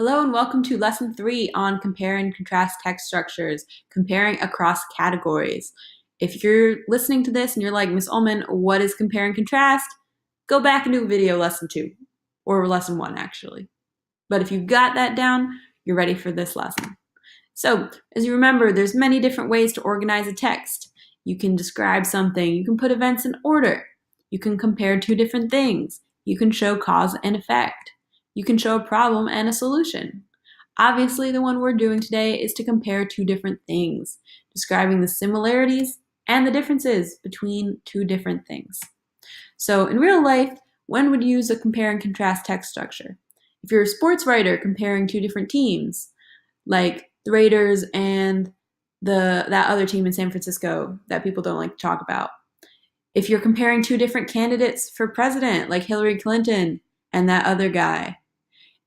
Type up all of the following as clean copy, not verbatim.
Hello and welcome to Lesson 3 on compare and contrast text structures, comparing across categories. If you're listening to this and you're like, Miss Ullman, what is compare and contrast? Go back and do video Lesson 2, or Lesson 1 actually. But if you got that down, you're ready for this lesson. So, as you remember, there's many different ways to organize a text. You can describe something, you can put events in order, you can compare two different things, you can show cause and effect. You can show a problem and a solution. Obviously, the one we're doing today is to compare two different things, describing the similarities and the differences between two different things. So in real life, when would you use a compare and contrast text structure? If you're a sports writer comparing two different teams, like the Raiders and that other team in San Francisco that people don't like to talk about. If you're comparing two different candidates for president, like Hillary Clinton and that other guy.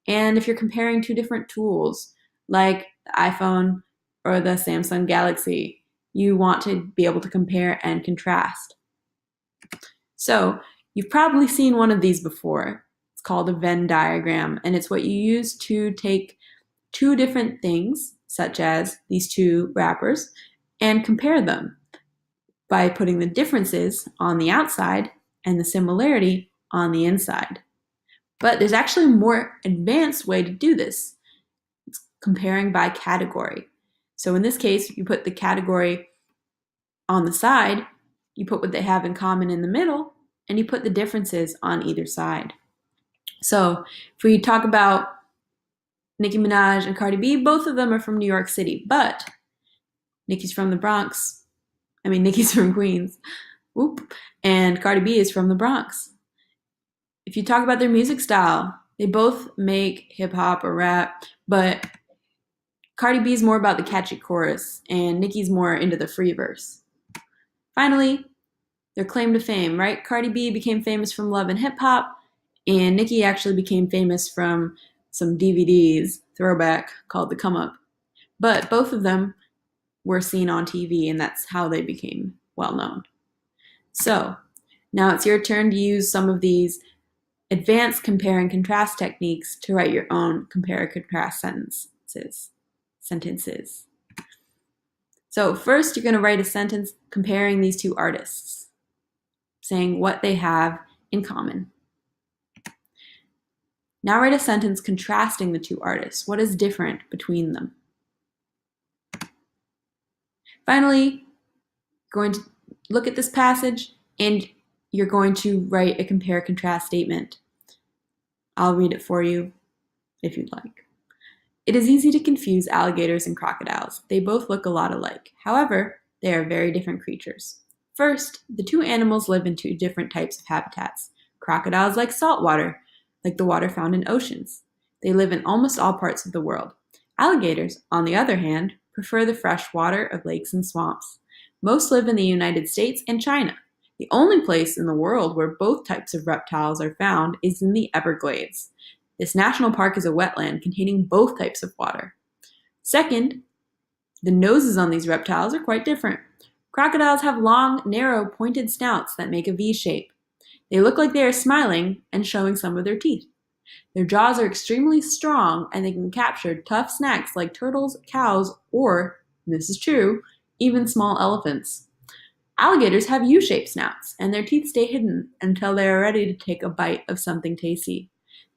And if you're comparing two different tools, like the iPhone or the Samsung Galaxy, you want to be able to compare and contrast. So you've probably seen one of these before. It's called a Venn diagram, and it's what you use to take two different things, such as these two wrappers, and compare them by putting the differences on the outside and the similarity on the inside. But there's actually a more advanced way to do this. It's comparing by category. So in this case, you put the category on the side, you put what they have in common in the middle, and you put the differences on either side. So if we talk about Nicki Minaj and Cardi B, both of them are from New York City, but Nicki's from the Bronx. Nicki's from Queens. Whoop. And Cardi B is from the Bronx. If you talk about their music style, they both make hip hop or rap, but Cardi B is more about the catchy chorus, and Nicki's more into the free verse. Finally, their claim to fame, right? Cardi B became famous from Love and Hip Hop, and Nicki actually became famous from some DVDs, throwback, called The Come Up. But both of them were seen on TV, and that's how they became well known. So, now it's your turn to use some of these advanced compare and contrast techniques to write your own compare and contrast sentences. So first, you're going to write a sentence comparing these two artists, saying what they have in common. Now write a sentence contrasting the two artists. What is different between them? Finally, you're going to look at this passage and you're going to write a compare-contrast statement. I'll read it for you if you'd like. It is easy to confuse alligators and crocodiles. They both look a lot alike. However, they are very different creatures. First, the two animals live in two different types of habitats. Crocodiles like salt water, like the water found in oceans. They live in almost all parts of the world. Alligators, on the other hand, prefer the fresh water of lakes and swamps. Most live in the United States and China. The only place in the world where both types of reptiles are found is in the Everglades. This national park is a wetland containing both types of water. Second, the noses on these reptiles are quite different. Crocodiles have long, narrow, pointed snouts that make a V shape. They look like they are smiling and showing some of their teeth. Their jaws are extremely strong and they can capture tough snacks like turtles, cows, or, and this is true, even small elephants. Alligators have U-shaped snouts, and their teeth stay hidden until they are ready to take a bite of something tasty.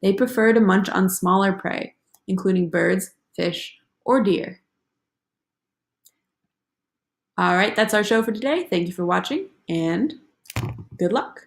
They prefer to munch on smaller prey, including birds, fish, or deer. All right, that's our show for today. Thank you for watching, and good luck.